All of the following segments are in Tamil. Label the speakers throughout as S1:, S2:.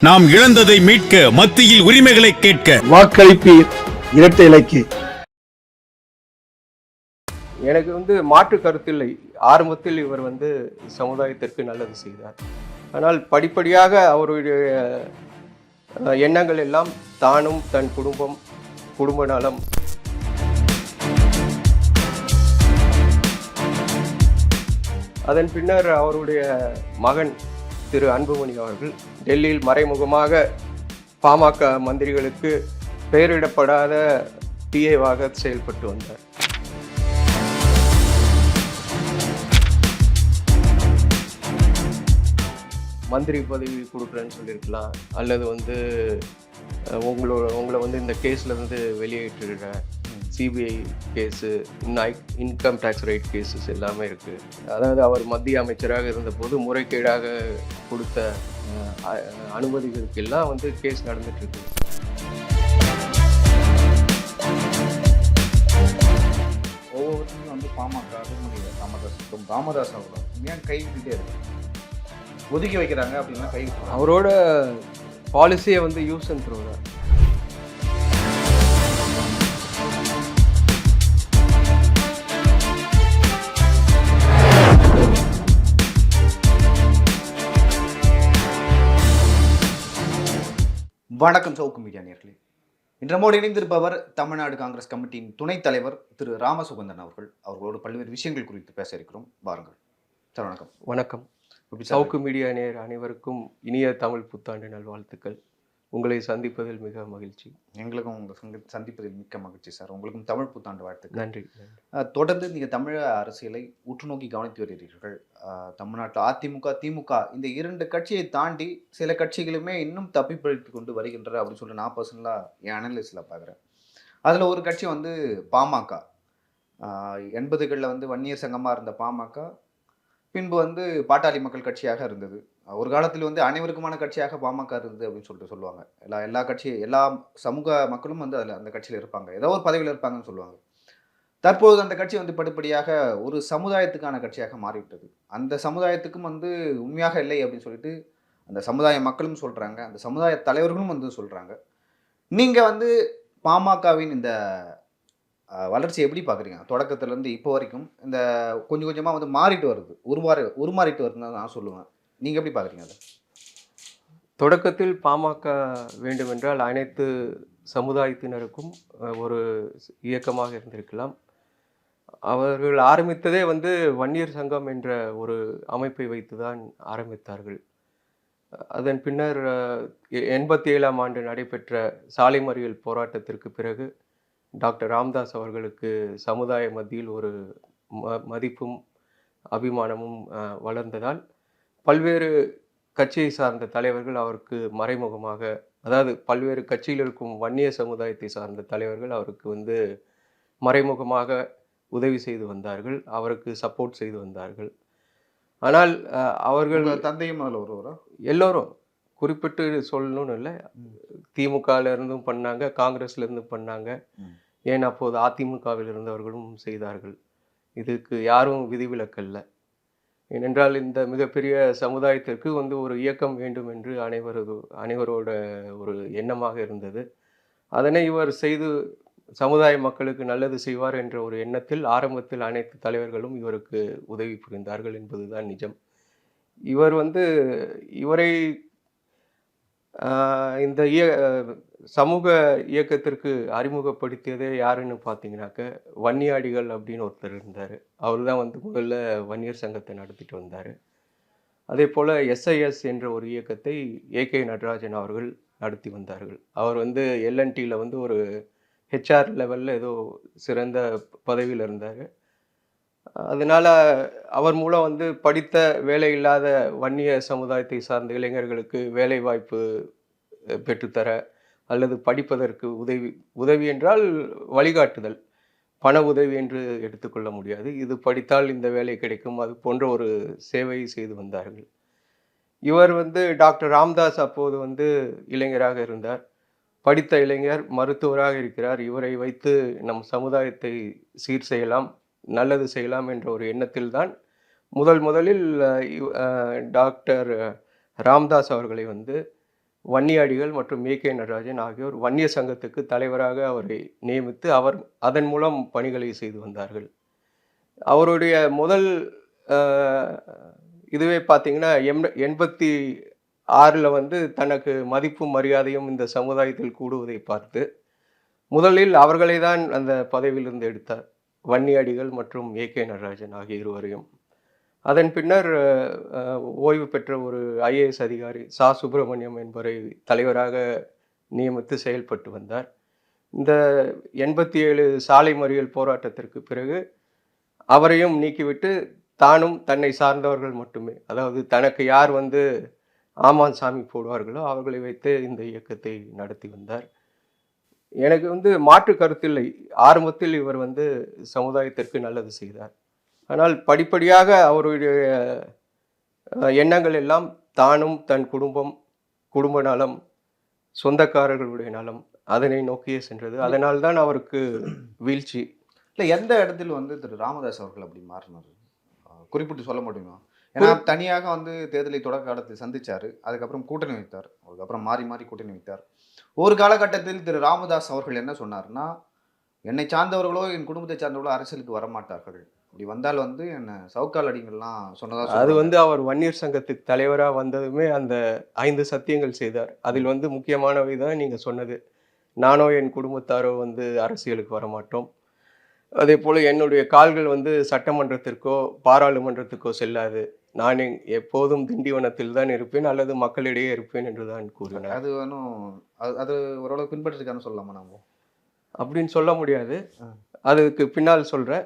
S1: நாம் இழந்ததை மீட்க, மத்தியில் உரிமைகளை கேட்க
S2: வாக்களிப்பீர் இரட்டை இலக்கு.
S3: எனக்கு மாற்று கருத்தில்லை. ஆரம்பத்தில் இவர் சமுதாயத்திற்கு நல்லது செய்தார். ஆனால் படிப்படியாக அவருடைய எண்ணங்கள் எல்லாம் தானும் தன் குடும்ப நலம், அதன் பின்னர் அவருடைய மகன் திரு அன்புமணி அவர்கள் டெல்லியில் மறைமுகமாக பாமக மந்திரிகளுக்கு பெயரிடப்படாத பிஏவாக செயல்பட்டு வந்தார். மந்திரி பதவி கொடுக்குறேன்னு சொல்லியிருக்கலாம், அல்லது உங்களை இந்த கேஸ்லேருந்து வெளியேற்றுகிறேன், CBI case, income tax raid cases எல்லாமே இருக்குது. அதாவது அவர் மத்திய அமைச்சராக இருந்தபோது முறைகேடாக கொடுத்த அனுமதிகளுக்கெல்லாம் கேஸ் நடந்துட்டுருக்கு.
S4: ஒவ்வொருத்தரும் பாமக ராமதாஸ் அவர்களும் ஏன் கைவிட்டுட்டே இருக்கு, ஒதுக்கி வைக்கிறாங்க அப்படின்னா கை
S3: அவரோட பாலிசியை யூஸ் அண்ட் த்ரோ தான்.
S4: வணக்கம் சவுக்கு மீடியா நேயர்களே. இன்றமோடு இணைந்திருப்பவர் தமிழ்நாடு காங்கிரஸ் கமிட்டியின் துணைத் தலைவர் திரு ராமசுகந்தன் அவர்கள். அவர்களோடு பல்வேறு விஷயங்கள் குறித்து பேச இருக்கிறோம். வாருங்கள் சார். வணக்கம்.
S3: வணக்கம். சவுக்கு மீடியா நேயர் அனைவருக்கும் இனிய தமிழ் புத்தாண்டு நல்வாழ்த்துக்கள். உங்களை சந்திப்பதில் மிக மகிழ்ச்சி.
S4: எங்களுக்கும் உங்கள் சந்திப்பதில் மிக்க மகிழ்ச்சி சார். உங்களுக்கும் தமிழ் புத்தாண்டு வாழ்த்துக்கள்.
S3: நன்றி.
S4: தொடர்ந்து நீங்கள் தமிழக அரசியலை உற்றுநோக்கி கவனித்து வருகிறீர்கள். தமிழ்நாட்டில் அதிமுக, திமுக இந்த இரண்டு கட்சியை தாண்டி சில கட்சிகளுமே இன்னும் தப்பி பிழைத்து கொண்டு வருகின்றன அப்படின்னு சொல்லி நான் பர்சனலாக என் அனலிஸ்டில் பார்க்குறேன். அதில் ஒரு கட்சி பாமக. 80களில் வன்னியர் சங்கமாக இருந்த பாமக பின்பு பாட்டாளி மக்கள் கட்சியாக இருந்தது. ஒரு காலத்தில் அனைவருக்குமான கட்சியாக பாமக இருந்தது அப்படின்னு சொல்லுவாங்க. எல்லா சமூக மக்களும் அதில் அந்த கட்சியில் இருப்பாங்க, ஏதோ ஒரு பதவியில் இருப்பாங்கன்னு சொல்லுவாங்க. தற்போது அந்த கட்சி படிப்படியாக ஒரு சமுதாயத்துக்கான கட்சியாக மாறிவிட்டது. அந்த சமுதாயத்துக்கும் உண்மையாக இல்லை அப்படின்னு சொல்லிட்டு அந்த சமுதாய மக்களும் சொல்கிறாங்க, அந்த சமுதாய தலைவர்களும் சொல்கிறாங்க. நீங்கள் பாமகவின் இந்த வளர்ச்சி எப்படி பார்க்குறீங்க? தொடக்கத்துலேருந்து இப்போ வரைக்கும் இந்த கொஞ்சம் கொஞ்சமாக மாறிட்டு வருது, உருமாறிட்டு வருதுன்னு நான் சொல்லுவேன். நீங்கள் எப்படி பார்க்குறீங்க அதை?
S3: தொடக்கத்தில் பாமக வேண்டுமென்றால் அனைத்து சமுதாயத்தினருக்கும் ஒரு இயக்கமாக இருந்திருக்கலாம். அவர்கள் ஆரம்பித்ததே வன்னியர் சங்கம் என்ற ஒரு அமைப்பை வைத்துதான் ஆரம்பித்தார்கள். அதன் பின்னர் 87ஆம் ஆண்டு நடைபெற்ற சாலை மறியல் போராட்டத்திற்கு பிறகு டாக்டர் ராமதாஸ் அவர்களுக்கு சமுதாய மத்தியில் ஒரு மதிப்பும் அபிமானமும் வளர்ந்ததால் பல்வேறு கட்சியை சார்ந்த தலைவர்கள் அவருக்கு மறைமுகமாக, அதாவது பல்வேறு கட்சியில் இருக்கும் வன்னிய சமுதாயத்தை சார்ந்த தலைவர்கள் அவருக்கு மறைமுகமாக உதவி செய்து வந்தார்கள், அவருக்கு சப்போர்ட் செய்து வந்தார்கள். ஆனால் அவர்கள்
S4: தந்தையும் அதில் ஒருவரா?
S3: எல்லோரும் குறிப்பிட்டு சொல்லணும்னு இல்லை. திமுகவில் இருந்தும் பண்ணாங்க, காங்கிரஸ்ல இருந்தும் பண்ணாங்க, ஏன் அப்போது அதிமுகவில் இருந்தவர்களும் செய்தார்கள். இதுக்கு யாரும் விதிவிலக்கல்ல. ஏனென்றால் இந்த மிகப்பெரிய சமுதாயத்திற்கு ஒரு இயக்கம் வேண்டும் என்று அனைவரோட ஒரு எண்ணமாக இருந்தது. அதனை இவர் செய்து சமுதாய மக்களுக்கு நல்லது செய்வார் என்ற ஒரு எண்ணத்தில் ஆரம்பத்தில் அனைத்து தலைவர்களும் இவருக்கு உதவி புரிந்தார்கள் என்பதுதான் நிஜம். இவர் இவரை இந்த சமூக இயக்கத்திற்கு அறிமுகப்படுத்தியதே யாருன்னு பார்த்தீங்கன்னாக்க வன்னியாடிகள் அப்படின்னு ஒருத்தர் இருந்தார். அவர் தான் முதல்ல வன்னியர் சங்கத்தை நடத்திட்டு வந்தார். அதே போல் எஸ்ஐஎஸ் என்ற ஒரு இயக்கத்தை ஏகே நடராஜன் அவர்கள் நடத்தி வந்தார்கள். அவர் எல்என்டியில் ஒரு ஹெச்ஆர் லெவலில் ஏதோ சிறந்த பதவியில் இருந்தார். அதனால் அவர் மூலம் படித்த வேலை இல்லாத வன்னிய சமுதாயத்தை சார்ந்த இளைஞர்களுக்கு வேலை வாய்ப்பு பெற்றுத்தர அல்லது படிப்பதற்கு உதவி என்றால் வழிகாட்டுதல், பண உதவி என்று எடுத்துக்கொள்ள முடியாது. இது படித்தால் இந்த வேலை கிடைக்கும், அது போன்ற ஒரு சேவை செய்து வந்தார்கள். இவர் டாக்டர் ராமதாஸ் அப்போது இளைஞராக இருந்தார், படித்த இளைஞர், மருத்துவராக இருக்கிறார். இவரை வைத்து நம் சமுதாயத்தை சீர் செய்யலாம், நல்லது செய்யலாம் என்ற ஒரு எண்ணத்தில் தான் முதலில் டாக்டர் ராமதாஸ் அவர்களை வன்னியாடிகள் மற்றும் ஏ.கே. நடராஜன் ஆகியோர் வன்னியர் சங்கத்துக்கு தலைவராக அவரை நியமித்து அவர் அதன் மூலம் பணிகளை செய்து வந்தார்கள். அவருடைய முதல் இதுவே பார்த்தீங்கன்னா 86ல் வந்து தனக்கு மதிப்பும் மரியாதையும் இந்த சமுதாயத்தில் கூடுவதை பார்த்து முதலில் அவர்களை தான் அந்த பதவியிலிருந்து எடுத்தார். வன்னியாடிகள் மற்றும் ஏ.கே. நடராஜன் ஆகிய இருவரையும். அதன் பின்னர் ஓய்வு பெற்ற ஒரு ஐஏஎஸ் அதிகாரி சா. சுப்பிரமணியம் என்பவரை தலைவராக நியமித்து செயல்பட்டு வந்தார். இந்த 87 சாலை மறியல் போராட்டத்திற்கு பிறகு அவரையும் நீக்கிவிட்டு தானும் தன்னை சார்ந்தவர்கள் மட்டுமே, அதாவது தனக்கு யார் வந்து ஆமான் சாமி போடுவார்களோ அவர்களை வைத்து இந்த இயக்கத்தை நடத்தி வந்தார். எனக்கு வந்து மாற்று கருத்தில்லை. ஆரம்பத்தில் இவர் வந்து சமுதாயத்திற்கு நல்லது செய்தார். ஆனால் படிப்படியாக அவருடைய எண்ணங்கள் எல்லாம் தானும் தன் குடும்ப நலம், சொந்தக்காரர்களுடைய நலம் அதனை நோக்கியே சென்றது. அதனால்தான் அவருக்கு வீழ்ச்சி.
S4: இல்லை, எந்த இடத்தில் வந்து திரு ராமதாஸ் அவர்கள் அப்படி மாறினார் குறிப்பிட்டு சொல்ல முடியுமா? ஏன்னா தனியாக வந்து தேர்தலை தொடக்க காலத்தில் சந்திச்சாரு, அதுக்கப்புறம் கூட்டணி வைத்தார், அதுக்கப்புறம் மாறி மாறி கூட்டணி வைத்தார். ஒரு காலகட்டத்தில் திரு ராமதாஸ் அவர்கள் என்ன சொன்னார்னா, என்னை சார்ந்தவர்களோ என் குடும்பத்தை சார்ந்தவர்களோ அரசியலுக்கு வரமாட்டார்கள், அப்படி வந்தால் வந்து என்ன சவுக்கால் அடிங்கள்லாம் சொன்னதா.
S3: அது வந்து அவர் வன்னியர் சங்கத்துக்கு தலைவராக வந்ததுமே அந்த 5 சத்தியங்கள் செய்தார். அதில் வந்து முக்கியமானவை தான் நீங்கள் சொன்னது. நானோ என் குடும்பத்தாரோ வந்து அரசியலுக்கு வரமாட்டோம். அதே போல் என்னுடைய கால்கள் வந்து சட்டமன்றத்திற்கோ பாராளுமன்றத்துக்கோ செல்லாது, நான் எப்போதும் திண்டிவனத்தில் தான் இருப்பேன் அல்லது மக்களிடையே இருப்பேன் என்று தான் கூறினார்.
S4: அது வேணும், அது ஓரளவு பின்பற்றிருக்கான்னு சொல்லலாமா நாம?
S3: அப்படின்னு சொல்ல முடியாது, அதுக்கு பின்னால் சொல்கிறேன்.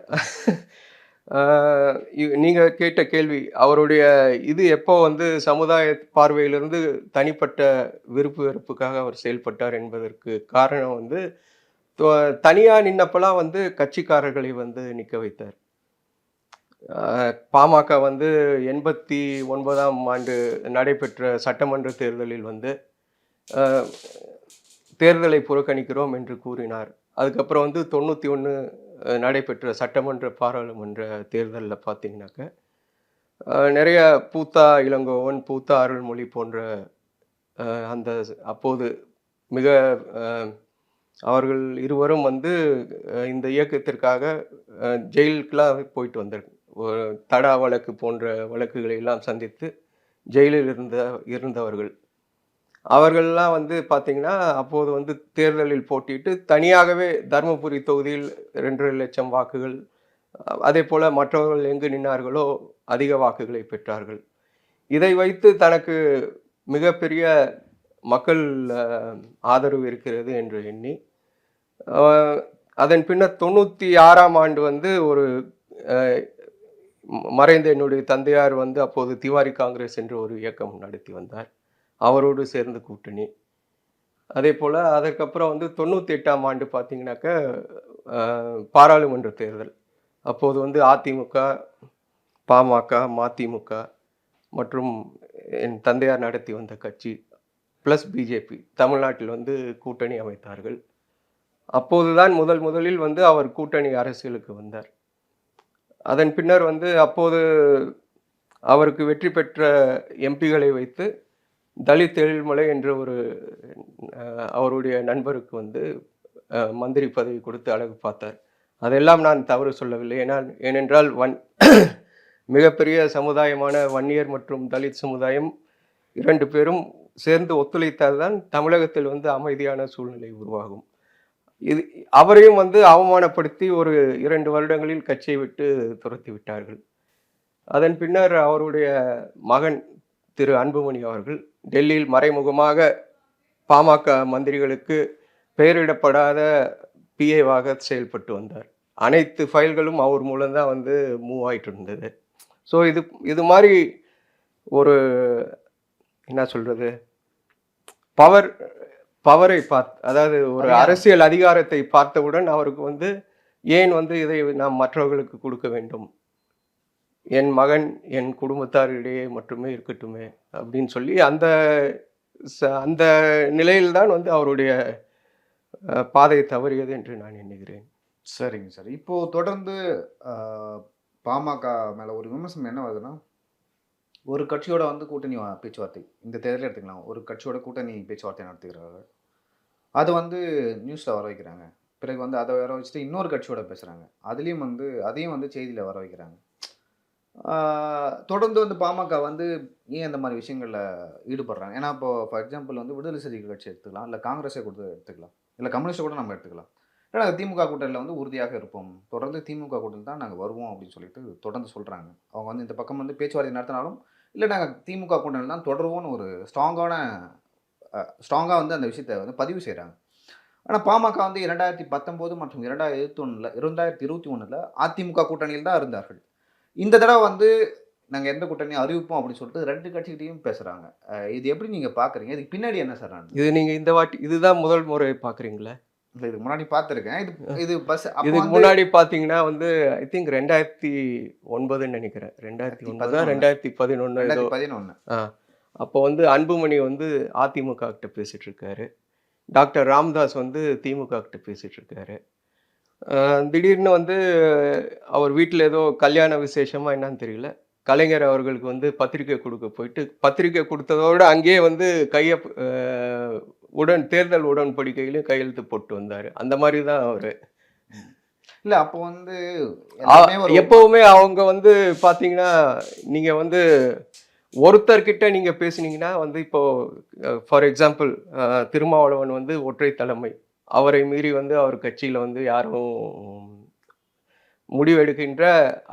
S3: நீங்கள் கேட்ட கேள்வி, அவருடைய இது எப்போ வந்து சமுதாய பார்வையிலிருந்து தனிப்பட்ட விருப்பு வெறுப்புக்காக அவர் செயல்பட்டார் என்பதற்கு காரணம் வந்து தனியாக நின்னப்பெல்லாம் வந்து கட்சிக்காரர்களை வந்து நிற்க வைத்தார். பாமக வந்து 89ஆம் ஆண்டு நடைபெற்ற சட்டமன்ற தேர்தலில் வந்து தேர்தலை புறக்கணிக்கிறோம் என்று கூறினார். அதுக்கப்புறம் வந்து 91 நடைபெற்ற சட்டமன்ற பாராளுமன்ற தேர்தலில் பார்த்தீங்கன்னாக்க நிறைய பூத்தா இளங்கோவன், பூத்தா அருள்மொழி போன்ற அந்த அப்போது மிக அவர்கள் இருவரும் வந்து இந்த இயக்கத்திற்காக ஜெயிலுக்கெல்லாம் போயிட்டு வந்தார். ஒரு தடா வழக்கு போன்ற வழக்குகளை எல்லாம் சந்தித்து ஜெயிலில் இருந்தவர்கள். அவர்கள்லாம் வந்து பார்த்திங்கன்னா அப்போது வந்து தேர்தலில் போட்டிட்டு தனியாகவே தருமபுரி தொகுதியில் 2.5 லட்சம் வாக்குகள், அதே போல் மற்றவர்கள் எங்கு நின்றார்களோ அதிக வாக்குகளை பெற்றார்கள். இதை வைத்து தனக்கு மிகப்பெரிய மக்கள் ஆதரவு இருக்கிறது என்று எண்ணி அதன் பின்னர் 96ஆம் ஆண்டு வந்து ஒரு மறைந்த என்னுடைய தந்தையார் வந்து அப்போது திவாரி காங்கிரஸ் என்ற ஒரு இயக்கம் நடத்தி வந்தார். அவரோடு சேர்ந்து கூட்டணி. அதே போல் அதற்கப்புறம் வந்து 98ஆம் ஆண்டு பார்த்தீங்கன்னாக்க பாராளுமன்ற தேர்தல். அப்போது வந்து அதிமுக, பாமக, மதிமுக மற்றும் என் தந்தையார் நடத்தி வந்த கட்சி ப்ளஸ் பிஜேபி தமிழ்நாட்டில் வந்து கூட்டணி அமைத்தார்கள். அப்போதுதான் முதலில் வந்து அவர் கூட்டணி அரசியலுக்கு வந்தார். அதன் பின்னர் வந்து அப்போது அவருக்கு வெற்றி பெற்ற எம்பிகளை வைத்து தலித் எழில்மலை என்ற ஒரு அவருடைய நண்பருக்கு வந்து மந்திரி பதவி கொடுத்து அழகு பார்த்தார். அதெல்லாம் நான் தவறு சொல்லவில்லை. ஏனென்றால் மிகப்பெரிய சமுதாயமான வன்னியர் மற்றும் தலித் சமுதாயம் 2 பேரும் சேர்ந்து ஒத்துழைத்தால் தான் தமிழகத்தில் வந்து அமைதியான சூழ்நிலை உருவாகும். இது அவரையும் வந்து அவமானப்படுத்தி ஒரு 2 வருடங்களில் கட்சியை விட்டு துரத்தி விட்டார்கள். அதன் பின்னர் அவருடைய மகன் திரு அன்புமணி அவர்கள் டெல்லியில் மறைமுகமாக பாமக மந்திரிகளுக்கு பெயரிடப்படாத பிஏவாக செயல்பட்டு வந்தார். அனைத்து ஃபைல்களும் அவர் மூலம்தான் வந்து மூவ் ஆகிட்டு இருந்தது. ஸோ இது மாதிரி ஒரு என்ன சொல்கிறது, பவரை அதாவது ஒரு அரசியல் அதிகாரத்தை பார்த்தவுடன் அவருக்கு வந்து ஏன் வந்து இதை நாம் மற்றவர்களுக்கு கொடுக்க வேண்டும், என் மகன் என் குடும்பத்தாரிடையே மட்டுமே இருக்கட்டுமே அப்படின்னு சொல்லி அந்த நிலையில்தான் வந்து அவருடைய பாதை தவறியது என்று நான் எண்ணுகிறேன்.
S4: சரிங்க சார். இப்போது தொடர்ந்து பாமக மேலே ஒரு விமர்சனம் என்ன வருதுன்னா, ஒரு கட்சியோட வந்து கூட்டணி பேச்சுவார்த்தை இந்த தேர்தலில் எடுத்துக்கலாம். ஒரு கட்சியோட கூட்டணி பேச்சுவார்த்தை நடத்துகிறாங்க. அது வந்து நியூஸில் வர வைக்கிறாங்க. பிறகு வந்து அதை வர வச்சுட்டு இன்னொரு கட்சியோட பேசுகிறாங்க. அதையும் வந்து செய்தியில் வர வைக்கிறாங்க. தொடர்ந்து வந்து பாமக வந்து ஏன் இந்த மாதிரி விஷயங்களில் ஈடுபடுறாங்க? ஏன்னா இப்போ ஃபார் எக்ஸாம்பிள் வந்து விடுதலை சிறுத்தைகள் கட்சி எடுத்துக்கலாம், இல்லை காங்கிரஸை கூட எடுத்துக்கலாம், இல்லை கம்யூனிஸ்ட்டை கூட நம்ம எடுத்துக்கலாம். ஏன்னா திமுக கூட்டணியில் வந்து உறுதியாக இருப்போம், தொடர்ந்து திமுக கூட்டணி தான் நாங்கள் வருவோம் அப்படின்னு சொல்லிட்டு தொடர்ந்து சொல்கிறாங்க. அவங்க வந்து இந்த பக்கம் வந்து பேச்சுவார்த்தை நடத்தினாலும் இல்லை நாங்கள் திமுக கூட்டணியில் தான் தொடருவோம்னு ஒரு ஸ்ட்ராங்காக வந்து அந்த விஷயத்தை வந்து பதிவு செய்கிறாங்க. ஆனால் பாமக வந்து 2019 மற்றும் 2021 அதிமுக கூட்டணியில் தான் இருந்தார்கள். இந்த தடவை வந்து நாங்கள் எந்த கூட்டணியும் அறிவிப்போம் அப்படின்னு சொல்லிட்டு 2 கட்சிகிட்டையும் பேசுகிறாங்க. இது எப்படி நீங்கள் பார்க்குறீங்க? இதுக்கு பின்னாடி என்ன சார்?
S3: இது நீங்கள் இந்த வாட்டி இதுதான் முதல் முறை பார்க்குறீங்களா?
S4: இல்லை, இதுக்கு முன்னாடி பார்த்துருக்கேன். இது பஸ்
S3: இதுக்கு முன்னாடி பார்த்தீங்கன்னா வந்து ஐ திங்க் 2009 நினைக்கிறேன். 2009 2011 அப்போ வந்து அன்புமணி வந்து அதிமுக கிட்ட பேசிட்டு இருக்காரு. டாக்டர் ராமதாஸ் வந்து திமுக கிட்ட பேசிட்டு இருக்காரு. திடீர்னு வந்து அவர் வீட்டில் ஏதோ கல்யாண விசேஷமா என்னன்னு தெரியல, கலைஞர் அவர்களுக்கு வந்து பத்திரிக்கை கொடுக்க போயிட்டு பத்திரிக்கை கொடுத்ததோடு அங்கேயே வந்து தேர்தல் உடன்படிக்கையிலையும் கையெழுத்து போட்டு வந்தார். அந்த மாதிரி தான் அவர்.
S4: இல்லை அப்போ வந்து
S3: எப்பவுமே அவங்க வந்து பார்த்தீங்கன்னா நீங்கள் வந்து ஒருத்தர்கிட்ட நீங்கள் பேசுனீங்கன்னா வந்து இப்போ ஃபார் எக்ஸாம்பிள் திருமாவளவன் வந்து ஒற்றை தலைமை, அவரை மீறி வந்து அவர் கட்சியில் வந்து யாரும் முடிவெடுக்கின்ற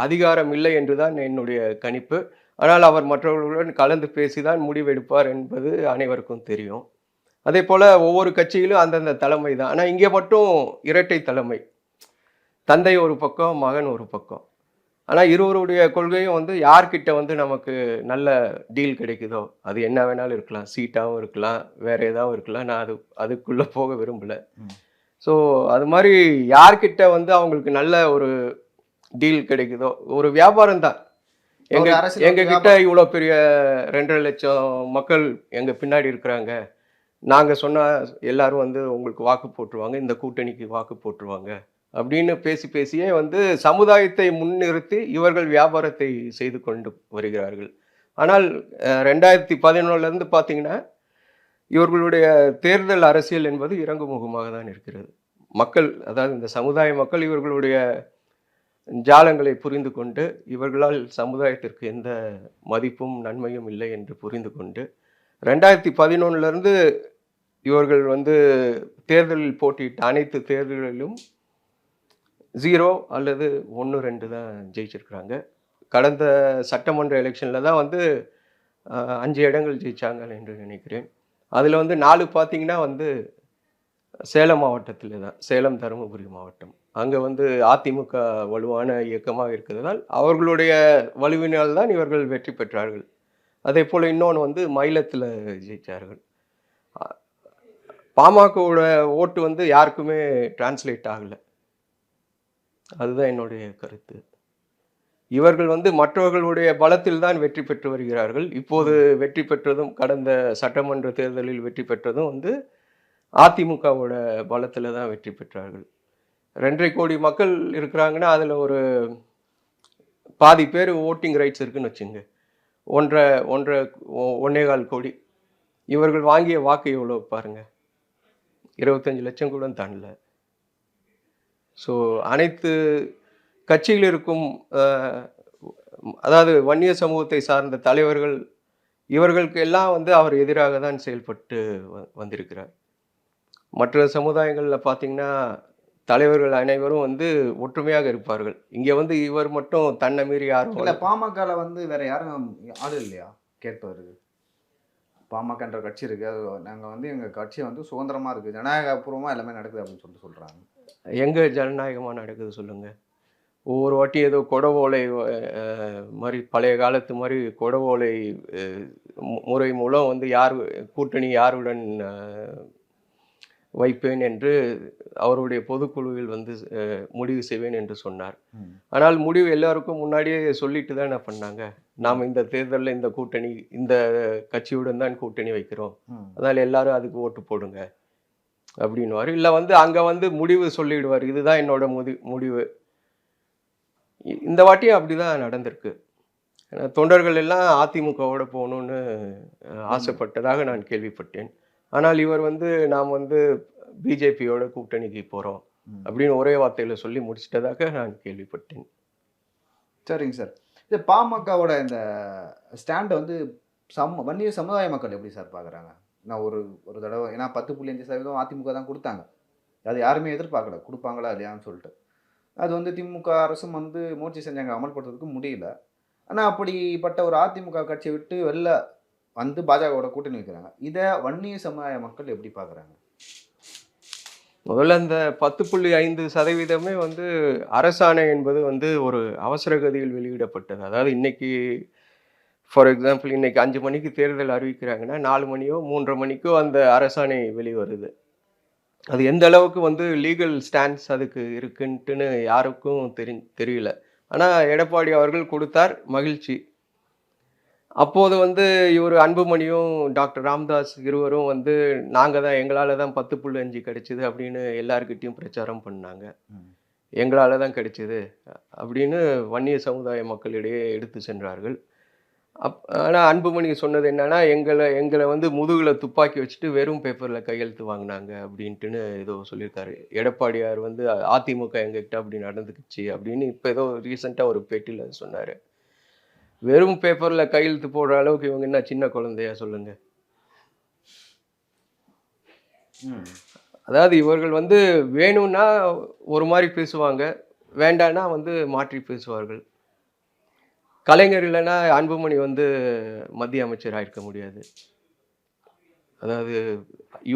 S3: அதிகாரம் இல்லை என்று தான் என்னுடைய கணிப்பு. ஆனால் அவர் மற்றவர்களுடன் கலந்து பேசிதான் முடிவெடுப்பார் என்பது அனைவருக்கும் தெரியும். அதே போல் ஒவ்வொரு கட்சியிலும் அந்தந்த தலைமை தான். ஆனால் இங்கே மட்டும் இரட்டை தலைமை, தந்தை ஒரு பக்கம், மகன் ஒரு பக்கம். ஆனால் இருவருடைய கொள்கையும் வந்து யார்கிட்ட வந்து நமக்கு நல்ல டீல் கிடைக்குதோ, அது என்ன வேணாலும் இருக்கலாம், சீட்டாகவும் இருக்கலாம், வேற ஏதாவது இருக்கலாம். நான் அதுக்குள்ளே போக விரும்பலை. ஸோ அது மாதிரி யார்கிட்ட வந்து அவங்களுக்கு நல்ல ஒரு டீல் கிடைக்குதோ, ஒரு வியாபாரம் தான். எங்ககிட்ட இவ்வளோ பெரிய 2.5 லட்சம் மக்கள் எங்கள் பின்னாடி இருக்கிறாங்க, நாங்கள் சொன்னால் எல்லாரும் வந்து உங்களுக்கு வாக்கு போட்டுருவாங்க, இந்த கூட்டணிக்கு வாக்கு போட்டுருவாங்க அப்படின்னு பேசியே வந்து சமுதாயத்தை முன்னிறுத்தி இவர்கள் வியாபாரத்தை செய்து கொண்டு வருகிறார்கள். ஆனால் 2011 பார்த்தீங்கன்னா இவர்களுடைய தேர்தல் அரசியல் என்பது இறங்குமுகமாக தான் இருக்கிறது. மக்கள், அதாவது இந்த சமுதாய மக்கள் இவர்களுடைய ஜாலங்களை புரிந்து கொண்டு, இவர்களால் சமுதாயத்திற்கு எந்த மதிப்பும் நன்மையும் இல்லை என்று புரிந்து கொண்டு 2011 இவர்கள் வந்து தேர்தலில் போட்டியிட்ட அனைத்து தேர்தல்களிலும் 0 அல்லது 1, 2 தான் ஜெயிச்சிருக்கிறாங்க. கடந்த சட்டமன்ற எலெக்ஷனில் தான் வந்து 5 இடங்கள் ஜெயிச்சாங்க என்று நினைக்கிறேன். அதில் வந்து 4 பார்த்தீங்கன்னா வந்து சேலம் மாவட்டத்தில் தான், சேலம் தருமபுரி மாவட்டம். அங்கே வந்து அதிமுக வலுவான இயக்கமாக இருக்கிறதால் அவர்களுடைய வலுவினால் தான் இவர்கள் வெற்றி பெற்றார்கள். அதே போல் இன்னொன்று வந்து மயிலத்தில் ஜெயித்தார்கள். பாமகவோட ஓட்டு வந்து யாருக்குமே டிரான்ஸ்லேட் ஆகலை. அதுதான் என்னுடைய கருத்து. இவர்கள் வந்து மற்றவர்களுடைய பலத்தில் தான் வெற்றி பெற்று வருகிறார்கள். இப்போது வெற்றி பெற்றதும், கடந்த சட்டமன்ற தேர்தலில் வெற்றி பெற்றதும் வந்து அதிமுகவோட பலத்தில் தான் வெற்றி பெற்றார்கள். 2.5 கோடி மக்கள் இருக்கிறாங்கன்னா அதில் ஒரு பாதி பேர் ஓட்டிங் ரைட்ஸ் இருக்குன்னு வச்சுங்க. 1.25 கோடி. இவர்கள் வாங்கிய வாக்கு எவ்வளோ பாருங்க, 25 லட்சம் கூட தாண்டல. ஸோ அனைத்து கட்சியில் இருக்கும் அதாவது வன்னிய சமூகத்தை சார்ந்த தலைவர்கள் இவர்களுக்கு எல்லாம் வந்து அவர் எதிராக தான் செயல்பட்டு வந்திருக்கிறார். மற்ற சமுதாயங்களில் பார்த்தீங்கன்னா தலைவர்கள் அனைவரும் வந்து ஒற்றுமையாக இருப்பார்கள். இங்கே வந்து இவர் மட்டும் தன்னை மீறி யாரும்
S4: இல்லை. பாமகவில் வந்து வேற யாரும் ஆள் இல்லையா கேட்பவருக்கு? பாமகன்ற கட்சி இருக்கு, அது நாங்கள் வந்து எங்கள் கட்சி வந்து சுதந்திரமாக இருக்குது, ஜனநாயகபூர்வமாக எல்லாமே நடக்குது அப்படின்னு சொல்கிறாங்க.
S3: எங்கே ஜனநாயகமாக நடக்குது சொல்லுங்கள்? ஒவ்வொரு வாட்டி ஏதோ கொடவோலை மாதிரி, பழைய காலத்து மாதிரி கொடவோலை முறை மூலம் வந்து யார் கூட்டணி யாருடன் வைப்பேன் என்று அவருடைய பொதுக்குழுவில் வந்து முடிவு செய்வேன் என்று சொன்னார். ஆனால் முடிவு எல்லாருக்கும் முன்னாடியே சொல்லிட்டு தான் என்ன பண்ணாங்க, நாம் இந்த தேர்தலில் இந்த கூட்டணி, இந்த கட்சியுடன் தான் கூட்டணி வைக்கிறோம், அதனால் எல்லாரும் அதுக்கு ஓட்டு போடுங்க அப்படின்வார். இல்லை வந்து அங்கே வந்து முடிவு சொல்லிடுவார், இதுதான் என்னோட முடிவு. இந்த வாட்டியும் அப்படிதான் நடந்திருக்கு. தொண்டர்கள் எல்லாம் அதிமுகவோட போகணும்னு ஆசைப்பட்டதாக நான் கேள்விப்பட்டேன். ஆனால் இவர் வந்து நாம் வந்து பிஜேபியோட கூட்டணிக்கு போகிறோம் அப்படின்னு ஒரே வார்த்தையில் சொல்லி முடிச்சிட்டதாக நான் கேள்விப்பட்டேன்.
S4: சரிங்க சார். இது பாமகவோட இந்த ஸ்டாண்டை வந்து வன்னியர் சமுதாய மக்கள் எப்படி சார் பார்க்குறாங்க? நான் ஒரு ஒரு தடவை ஏன்னா 10.5% அதிமுக தான் கொடுத்தாங்க. அது யாருமே எதிர்பார்க்கல கொடுப்பாங்களா இல்லையான்னு சொல்லிட்டு. அது வந்து திமுக அரசும் வந்து முயற்சி செஞ்சாங்க, அமல்படுத்துறதுக்கு முடியல. ஆனால் அப்படிப்பட்ட ஒரு அதிமுக கட்சியை விட்டு வெளில வந்து பாஜகவோட கூட்டணி வைக்கிறாங்க. இதை வன்னியர் சமுதாய மக்கள் எப்படி பார்க்குறாங்க?
S3: முதல்ல இந்த 10.5% வந்து அரசாணை என்பது வந்து ஒரு அவசர கதியில் வெளியிடப்பட்டது. அதாவது இன்னைக்கு ஃபார் எக்ஸாம்பிள் இன்னைக்கு 5 மணிக்கு தேர்தல் அறிவிக்கிறாங்கன்னா 4 மணியோ 3:30 மணிக்கோ அந்த அரசாணை வெளிவருது. அது எந்த அளவுக்கு வந்து லீகல் ஸ்டாண்ட்ஸ் அதுக்கு இருக்குன்ட்டுன்னு யாருக்கும் தெரியல. ஆனால் எடப்பாடி அவர்கள் கொடுத்தார், மகிழ்ச்சி. அப்போது வந்து இவர் அன்புமணியும் டாக்டர் ராமதாஸ் இருவரும் வந்து நாங்கள் தான் எங்களால் தான் 10.5 கிடைச்சிது அப்படின்னு எல்லாருக்கிட்டையும் பிரச்சாரம் பண்ணாங்க. எங்களால் தான் கிடைச்சிது அப்படின்னு வன்னிய சமுதாய மக்களிடையே எடுத்து சென்றார்கள். ஆனால் அன்புமணி சொன்னது என்னன்னா எங்களை வந்து முதுகில் துப்பாக்கி வச்சுட்டு வெறும் பேப்பரில் கையெழுத்து வாங்கினாங்க அப்படின்ட்டுன்னு ஏதோ சொல்லியிருக்காரு. எடப்பாடியார் வந்து அதிமுக எங்ககிட்ட அப்படி நடந்துக்குச்சு அப்படின்னு இப்போ ஏதோ ரீசெண்டாக ஒரு பேட்டியில் சொன்னார். வெறும் பேப்பரில் கையெழுத்து போடுற அளவுக்கு இவங்க என்ன சின்ன குழந்தையா சொல்லுங்க. அதாவது இவர்கள் வந்து வேணும்னா ஒரு மாதிரி பேசுவாங்க, வேண்டான்னா வந்து மாற்றி பேசுவார்கள். கலைஞர் இல்லைன்னா அன்புமணி வந்து மத்திய அமைச்சர் ஆயிருக்க முடியாது. அதாவது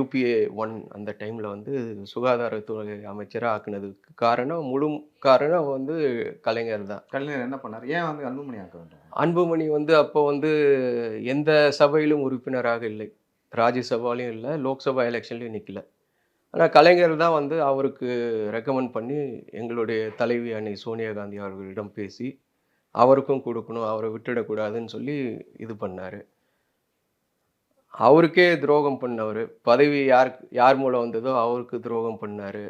S3: UPA 1 அந்த டைமில் வந்து சுகாதாரத்துறை அமைச்சராக ஆக்குனதுக்கு முழு காரணம் வந்து கலைஞர் தான்.
S4: கலைஞர் என்ன பண்ணார்? ஏன் வந்து அன்புமணி ஆக்க வேண்டும்?
S3: அன்புமணி வந்து அப்போ வந்து எந்த சபையிலும் உறுப்பினராக இல்லை, ராஜ்யசபாலையும் இல்லை, லோக்சபா எலெக்ஷன்லையும் நிற்கல. ஆனால் கலைஞர் தான் வந்து அவருக்கு ரெக்கமெண்ட் பண்ணி எங்களுடைய தலைவி அன்னை சோனியா காந்தி அவர்களிடம் பேசி அவருக்கும் கொடுக்கணும், அவரை விட்டுடக்கூடாதுன்னு சொல்லி இது பண்ணார். அவருக்கே துரோகம் பண்ணவர். பதவி யார் மூலம் வந்ததோ அவருக்கு துரோகம் பண்ணார்.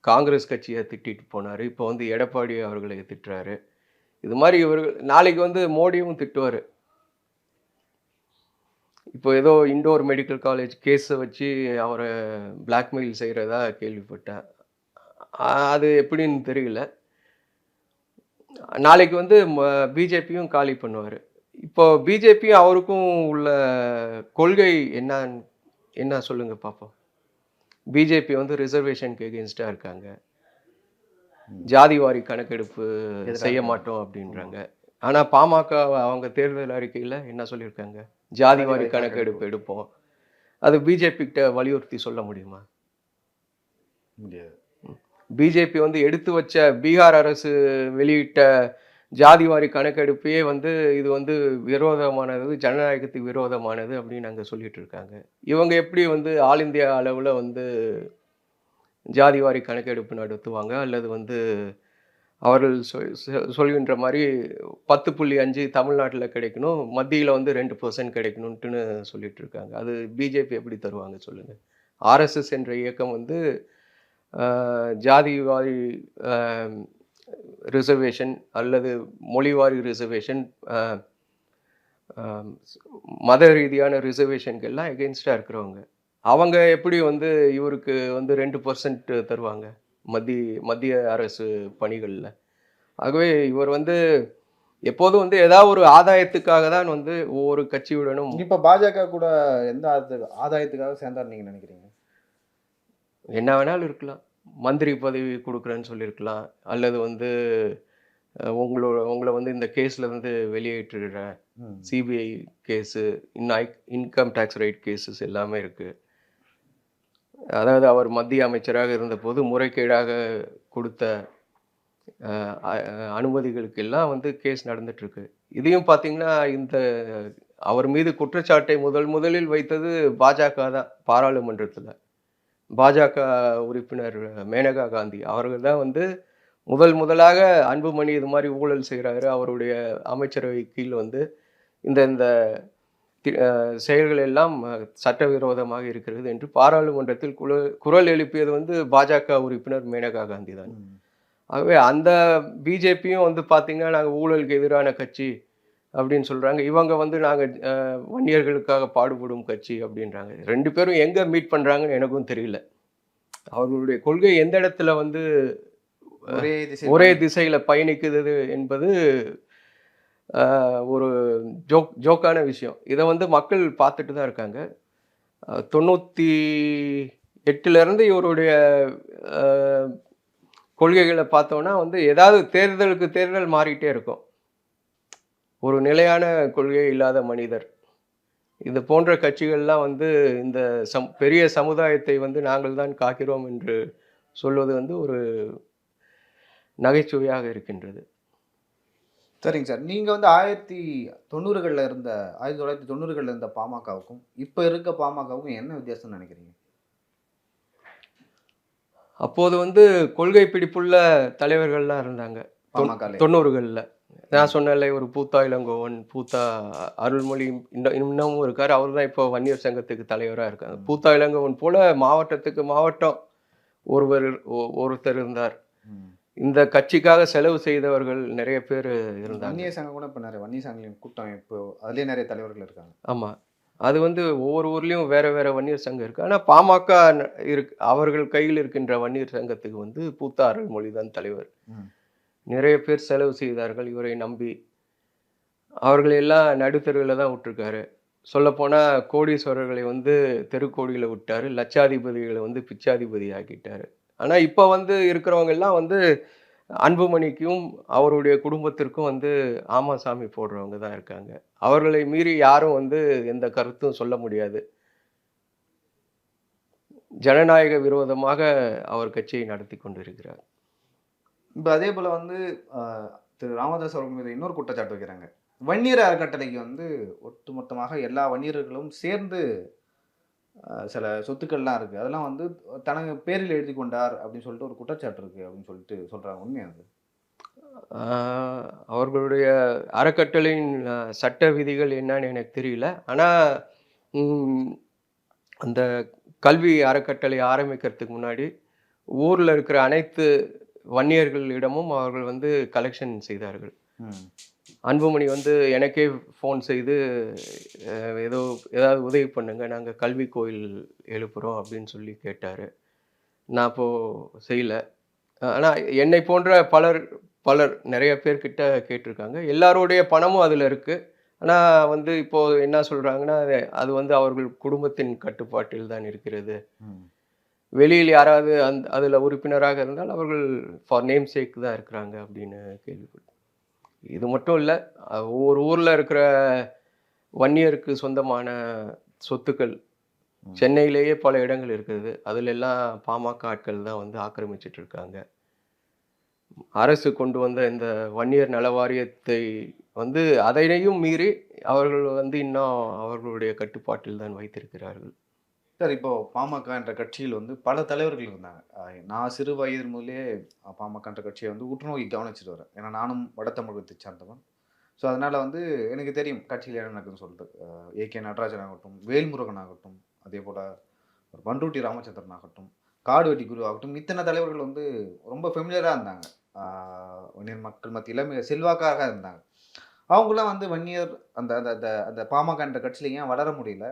S3: காங்கிரஸ் கட்சியை திட்டிட்டு போனார். இப்போ வந்து எடப்பாடி அவர்களை திட்டுறாரு. இது மாதிரி இவர்கள் நாளைக்கு வந்து மோடியும் திட்டுவார். இப்போ ஏதோ இண்டோர் மெடிக்கல் காலேஜ் கேஸை வச்சு அவரை பிளாக்மெயில் செய்கிறதா கேள்விப்பட்டேன். அது எப்படின்னு தெரியல. நாளைக்கு வந்து பிஜேபியும் காலி பண்ணுவார். இப்போ பிஜேபியும் அவருக்கும் உள்ள கொள்கை என்ன சொல்லுங்க பார்ப்போம். பிஜேபி வந்து ரிசர்வேஷனுக்கு எகென்ஸ்டாக இருக்காங்க, ஜாதிவாரி கணக்கெடுப்பு செய்ய மாட்டோம் அப்படின்றாங்க. ஆனால் பாமக அவங்க தேர்தல் அறிக்கையில் என்ன சொல்லியிருக்காங்க? ஜாதிவாரி கணக்கெடுப்பு எடுப்போம். அது பிஜேபி கிட்ட வலியுறுத்தி சொல்ல முடியுமா?
S4: முடியாது.
S3: பிஜேபி வந்து எடுத்து வச்ச பீகார் அரசு வெளியிட்ட ஜாதிவாரி கணக்கெடுப்பையே வந்து இது வந்து விரோதமானது, ஜனநாயகத்துக்கு விரோதமானது அப்படின்னு அங்கே சொல்லிட்டு இருக்காங்க. இவங்க எப்படி வந்து ஆல் இந்தியா அளவில் வந்து ஜாதிவாரி கணக்கெடுப்பு நடத்துவாங்க? அல்லது வந்து அவர்கள் சொல்கின்ற மாதிரி 10.5 தமிழ்நாட்டில் கிடைக்கணும், மத்தியில் வந்து 2% கிடைக்கணுன்ட்டுன்னு சொல்லிட்டு இருக்காங்க. அது பிஜேபி எப்படி தருவாங்க சொல்லுங்கள்? RSS என்ற இயக்கம் வந்து ஜாதிவாரி ரிசர்வேஷன் அல்லது மொழிவாரி ரிசர்வேஷன், மத ரீதியான ரிசர்வேஷனுக்கெல்லாம் எகென்ஸ்டாக இருக்கிறவங்க. அவங்க எப்படி வந்து இவருக்கு வந்து 2% தருவாங்க மத்திய அரசு பணிகளில்? ஆகவே இவர் வந்து எப்போதும் வந்து ஏதாவது ஒரு ஆதாயத்துக்காக தான் வந்து ஒவ்வொரு கட்சியுடனும்.
S4: இப்போ பாஜக கூட எந்த ஆதாயத்துக்காக சேர்ந்தார் நீங்கள் நினைக்கிறீங்க?
S3: என்ன வேணாலும் இருக்கலாம். மந்திரி பதவி கொடுக்குறேன்னு சொல்லியிருக்கலாம், அல்லது வந்து உங்களை வந்து இந்த கேஸில் வந்து வெளியேற்றுகிறேன், CBI case, income tax raid cases எல்லாமே இருக்குது. அதாவது அவர் மத்திய அமைச்சராக இருந்தபோது முறைகேடாக கொடுத்த அனுமதிகளுக்கு எல்லாம் வந்து கேஸ் நடந்துட்டுருக்கு. இதையும் பார்த்தீங்கன்னா இந்த அவர் மீது குற்றச்சாட்டை முதலில் வைத்தது பாஜக தான். பாராளுமன்றத்தில் பாஜக உறுப்பினர் மேனகா காந்தி அவர்கள் தான் வந்து முதலாக அன்புமணி இது மாதிரி ஊழல் செய்கிறாரு, அவருடைய அமைச்சரவை கீழ் வந்து இந்த செயல்கள் எல்லாம் சட்டவிரோதமாக இருக்கிறது என்று பாராளுமன்றத்தில் குரல் எழுப்பியது வந்து பாஜக உறுப்பினர் மேனகா காந்தி தான். ஆகவே அந்த பிஜேபியும் வந்து பார்த்தீங்கன்னா நாங்கள் ஊழலுக்கு எதிரான கட்சி அப்படின்னு சொல்கிறாங்க. இவங்க வந்து நாங்கள் வன்னியர்களுக்காக பாடுபடும் கட்சி அப்படின்றாங்க. 2 பேரும் எங்கே மீட் பண்ணுறாங்கன்னு எனக்கும் தெரியல. அவர்களுடைய கொள்கை எந்த இடத்துல வந்து
S4: ஒரே திசை
S3: ஒரே திசையில் பயணிக்குது என்பது ஒரு ஜோக்கான விஷயம். இதை வந்து மக்கள் பார்த்துட்டு தான் இருக்காங்க. 98லேருந்து இவருடைய கொள்கைகளை பார்த்தோன்னா வந்து ஏதாவது தேர்தலுக்கு தேர்தல் மாறிட்டே இருக்கும். ஒரு நிலையான கொள்கை இல்லாத மனிதர். இது போன்ற கட்சிகள்லாம் வந்து இந்த பெரிய சமுதாயத்தை வந்து நாங்கள் தான் காக்கிறோம் என்று சொல்வது வந்து ஒரு நகைச்சுவையாக இருக்கின்றது.
S4: சரிங்க சார். நீங்க வந்து 1990களில் இருந்த பாமகவுக்கும் இப்போ இருக்க பாமகவுக்கும் என்ன வித்தியாசம்னு நினைக்கிறீங்க?
S3: அப்போது வந்து கொள்கை பிடிப்புள்ள தலைவர்கள்லாம் இருந்தாங்க.
S4: பாமகலே.
S3: 90களில் நான் சொன்னேன்ல, ஒரு பூத்தா இளங்கோவன், பூத்தா அருள்மொழி இன்னமும் இருக்காரு. அவர் தான் இப்போ வன்னியர் சங்கத்துக்கு தலைவராக இருக்காங்க. பூத்தா இளங்கோவன் போல மாவட்டத்துக்கு மாவட்டம் ஒருத்தர் இருந்தார். இந்த கட்சிக்காக செலவு செய்தவர்கள் நிறைய பேர் இருந்தாங்க.
S4: வன்னியர் சங்கம் கூட இப்போ நிறைய வன்னியர் சங்கங்களின் கூட்டம் இப்போ அதுலேயே நிறைய தலைவர்கள் இருக்காங்க.
S3: ஆமாம், அது வந்து ஒவ்வொரு ஊர்லேயும் வேற வேற வன்னியர் சங்கம் இருக்குது. ஆனால் பாமக அவர்கள் கையில் இருக்கின்ற வன்னியர் சங்கத்துக்கு வந்து பூத்தா அருள்மொழி தான் தலைவர். நிறைய பேர் செலவு செய்தார்கள் இவரை நம்பி. அவர்களை எல்லாம் நடுத்தருவில் தான் விட்டுருக்காரு. சொல்லப்போனால் கோடீஸ்வரர்களை வந்து தெருக்கோடியில் விட்டார், லட்சாதிபதிகளை வந்து பிச்சாதிபதி ஆக்கிட்டார். ஆனால் இப்போ வந்து இருக்கிறவங்க எல்லாம் வந்து அன்புமணிக்கும் அவருடைய குடும்பத்திற்கும் வந்து ஆமாசாமி போடுறவங்க தான் இருக்காங்க. அவர்களை மீறி யாரும் வந்து எந்த கருத்தும் சொல்ல முடியாது. ஜனநாயக விரோதமாக அவர் கட்சியை நடத்தி கொண்டிருக்கிறார்.
S4: இப்போ அதே போல் வந்து திரு ராமதாஸ் அவர்கள் மீது இன்னொரு குற்றச்சாட்டு வைக்கிறாங்க. வன்னியர் அறக்கட்டளைக்கு வந்து ஒட்டுமொத்தமாக எல்லா வன்னியர்களும் சேர்ந்து சில சொத்துக்கள்லாம் இருக்குது, அதெல்லாம் வந்து தனக்கு பேரில் எழுதி கொண்டார் அப்படின்னு சொல்லிட்டு ஒரு குற்றச்சாட்டு இருக்குது அப்படின்னு சொல்லிட்டு சொல்கிறாங்க. உண்மையாது?
S3: அவர்களுடைய அறக்கட்டளையின் சட்ட விதிகள் என்னன்னு எனக்கு தெரியல. ஆனால் அந்த கல்வி அறக்கட்டளை ஆரம்பிக்கிறதுக்கு முன்னாடி ஊரில் இருக்கிற அனைத்து வன்னியர்களிடமும் அவர்கள் வந்து கலெக்ஷன் செய்தார்கள். அன்புமணி வந்து எனக்கே ஃபோன் செய்து ஏதாவது உதவி பண்ணுங்க, நாங்கள் கல்வி கோயில் எழுப்புகிறோம் அப்படின்னு சொல்லி கேட்டார். நான் அப்போது செய்யலை. ஆனால் என்னை போன்ற பலர் நிறைய பேர்கிட்ட கேட்டிருக்காங்க. எல்லாருடைய பணமும் அதில் இருக்குது. ஆனால் வந்து இப்போது என்ன சொல்கிறாங்கன்னா, அது வந்து அவர்கள் குடும்பத்தின் கட்டுப்பாட்டில் தான் இருக்கிறது. வெளியில் யாராவது அதில் உறுப்பினராக இருந்தால் அவர்கள் ஃபார் நேம் சேக் தான் இருக்கிறாங்க அப்படின்னு கேள்விப்பட்டேன். இது மட்டும் இல்லை, ஒவ்வொரு ஊரில் இருக்கிற வன்னியருக்கு சொந்தமான சொத்துக்கள் சென்னையிலேயே பல இடங்கள் இருக்குது. அதில் எல்லாம் பாமக ஆட்கள் தான் வந்து ஆக்கிரமிச்சிட்டு இருக்காங்க. அரசு கொண்டு வந்த இந்த வன்னியர் நல வாரியத்தை வந்து அதையும் மீறி அவர்கள் வந்து இன்னும் அவர்களுடைய கட்டுப்பாட்டில் தான் வைத்திருக்கிறார்கள்.
S4: சார், இப்போ பாமக என்ற கட்சியில் வந்து பல தலைவர்கள் இருந்தாங்க. நான் சிறு வயது முதலே பாமக என்ற கட்சியை வந்து உற்றுநோக்கி கவனிச்சுட்டு வரேன். ஏன்னா நானும் வட தமிழகத்தை சார்ந்தவன். ஸோ அதனால் வந்து எனக்கு தெரியும் கட்சியில் என்ன நடக்குதுன்னு சொல்லிட்டு. ஏகே நடராஜன் ஆகட்டும், வேல்முருகன் ஆகட்டும், அதே போல் ஒரு பண்ருட்டி ராமச்சந்திரன் ஆகட்டும், காடுவெட்டி குரு ஆகட்டும், இத்தனை தலைவர்கள் வந்து ரொம்ப ஃபெமிலியராக இருந்தாங்க. வன்னியர் மக்கள் மத்தியில் மிக செல்வாக்காக இருந்தாங்க. அவங்களாம் வந்து வன்னியர் அந்த அந்த அந்த பாமக என்ற கட்சியில் ஏன் வளர முடியல,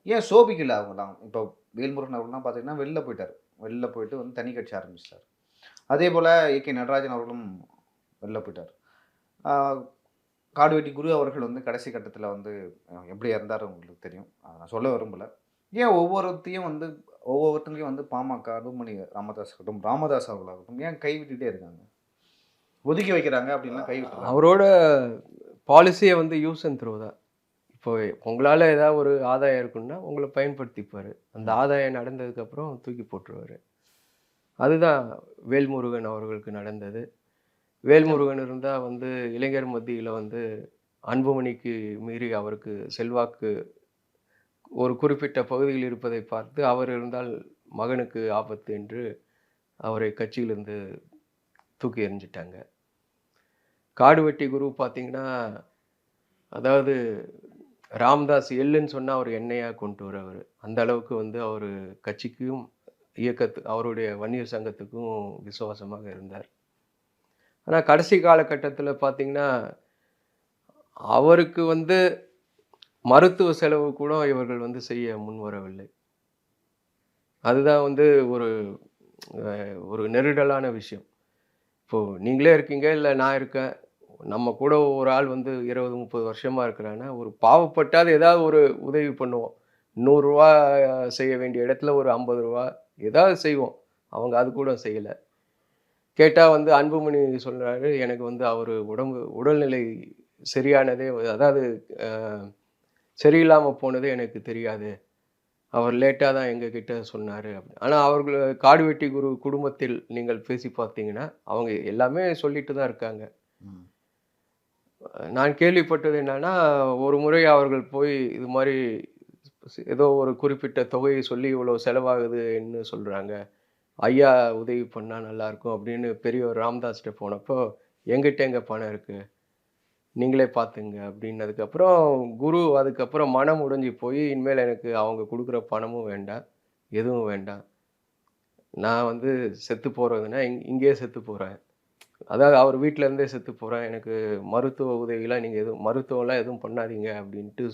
S4: ஏன் சோபிக்கல அவங்களாம்? இப்போ வேல்முருகன் அவர்கள்லாம் பார்த்தீங்கன்னா வெளில போயிட்டார். வெளில போயிட்டு வந்து தனி கட்சி ஆரம்பிச்சிட்டார். அதே போல் ஏகே நடராஜன் அவர்களும் வெளில போயிட்டார். காடுவெட்டி குரு அவர்கள் வந்து கடைசி கட்டத்தில் வந்து எப்படி இருந்தார் உங்களுக்கு தெரியும், நான் சொல்ல விரும்பலை. ஏன் ஒவ்வொருத்தங்களையும் வந்து பாமக அன்புமணி ராமதாஸ் ஆகட்டும், ராமதாஸ் அவர்களாகட்டும் ஏன் கைவிட்டுட்டே இருக்காங்க, ஒதுக்கி வைக்கிறாங்க அப்படின்னா கைவிட்டு?
S3: அவரோட பாலிசியை வந்து யூஸ் அண்ட் த்ரோ தான். இப்போ உங்களால் ஏதாவது ஒரு ஆதாயம் இருக்குன்னா உங்களை பயன்படுத்திப்பார். அந்த ஆதாயம் நடந்ததுக்கப்புறம் தூக்கி போட்டுருவார். அதுதான் வேல்முருகன் அவர்களுக்கு நடந்தது. வேல்முருகன் இருந்தால் வந்து இளைஞர் மத்தியில் வந்து அன்புமணிக்கு மீறி அவருக்கு செல்வாக்கு ஒரு குறிப்பிட்ட பகுதியில் இருப்பதை பார்த்து அவர் இருந்தால் மகனுக்கு ஆபத்து என்று அவரை கட்சியிலிருந்து தூக்கி எறிஞ்சிட்டாங்க. காடுவெட்டி குரு பார்த்தீங்கன்னா, அதாவது ராமதாஸ் எள்ளுன்னு சொன்னால் அவர் எண்ணெயாக கொண்டு வரவர். அந்த அளவுக்கு வந்து அவர் கட்சிக்கும் அவருடைய வன்னியர் சங்கத்துக்கும் விசுவாசமாக இருந்தார். ஆனால் கடைசி காலகட்டத்தில் பார்த்தீங்கன்னா அவருக்கு வந்து மருத்துவ செலவு கூட இவர்கள் வந்து செய்ய முன்வரவில்லை. அதுதான் வந்து ஒரு ஒரு நெருடலான விஷயம். இப்போ நீங்களே இருக்கீங்க, இல்ல நான் இருக்கேன். நம்ம கூட ஒரு ஆள் வந்து 20, 30 வருஷமா இருக்கிறான்னா, ஒரு பாவப்பட்டாவது ஏதாவது ஒரு உதவி பண்ணுவோம். ரூ. 100 செய்ய வேண்டிய இடத்துல ஒரு ரூ. 50 ஏதாவது செய்வோம். அவங்க அது கூட செய்யல. கேட்டா வந்து அன்புமணி சொல்றாரு, எனக்கு வந்து அவரு உடல்நிலை சரியானதே அதாவது அ சரியில்லாம போனதே எனக்கு தெரியாது. அவர் லேட்டா தான் எங்ககிட்ட சொன்னாரு அப்படின்னு. ஆனா அவர்கள் காடுவெட்டி குடும்பத்தில் நீங்கள் பேசி பார்த்தீங்கன்னா, அவங்க எல்லாமே சொல்லிட்டு தான் இருக்காங்க.
S4: ம்.
S3: நான் கேள்விப்பட்டது என்னன்னா, ஒரு முறை அவர்கள் போய் இது மாரி ஏதோ ஒரு குறிப்பிட்ட தொகையை சொல்லி இவ்வளோ செலவாகுதுன்னு சொல்றாங்க. ஐயா உதவி பண்ணா நல்லாயிருக்கும் அப்படின்னு பெரியவர் ராமதாஸ்ட்ட போனப்போ, என்கிட்ட எங்க பணம் இருக்கு? நீங்களே பார்த்துங்க அப்படின்னதுக்கப்புறம், குரு அதுக்கப்புறம் மனம் உடைஞ்சு போய், இனிமேல் எனக்கு அவங்க குடுக்குற பணமும் வேண்டாம், எதுவும் வேண்டாம். நான் வந்து செத்து போறதுன்னா, இங்கேயே செத்து போறேன். அதாவது அவர் வீட்ல இருந்தே செத்து போறேன். எனக்கு மருத்துவ உதவிலாம் நீங்க எதுவும் மருத்துவம்லாம் எதுவும் பண்ணாதீங்க அப்டின்ட்டு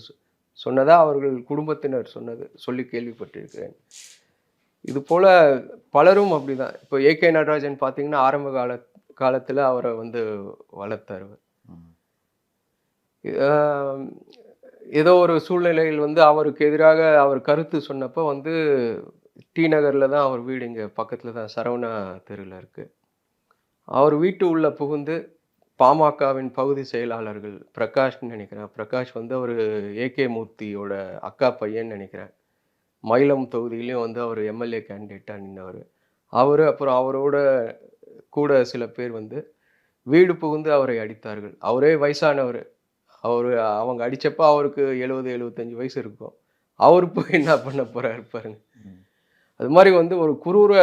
S3: சொன்னதா அவர்கள் குடும்பத்தினர் சொல்லி கேள்விப்பட்டிருக்கிறேன். இது போல பலரும் அப்படிதான். இப்போ ஏ.கே. நடராஜன் பார்த்தீங்கன்னா, ஆரம்ப காலத்துல அவர வந்து வளர்த்தாரு.
S4: ம்.
S3: ஆ ஏதோ ஒரு சூழ்நிலையில் வந்து அவருக்கு எதிராக அவர் கருத்து சொன்னப்போ வந்து, டி நகர்ல தான் அவர் வீடு இங்க பக்கத்துல தான் சரவணா தெருல இருக்கு. அவர் வீட்டு உள்ள புகுந்து பாமகவின் பகுதி செயலாளர்கள் பிரகாஷ்ன்னு நினைக்கிறேன். பிரகாஷ் வந்து அவரு ஏ.கே. மூர்த்தியோட அக்கா பையன்னு நினைக்கிறேன். மயிலம் தொகுதியிலயும் வந்து அவர் எம்.எல்.ஏ. கேண்டிடேட்டா நின்னவரு. அவரு அப்புறம் அவரோட கூட சில பேர் வந்து வீடு புகுந்து அவரை அடித்தார்கள். அவரே வயசானவரு. அவங்க அடிச்சப்ப அவருக்கு 70, 75 வயசு இருக்கும். அவரு போய் என்ன பண்ண போறாரு பாருங்க.
S4: ம்.
S3: அது மாரி வந்து ஒரு குரூர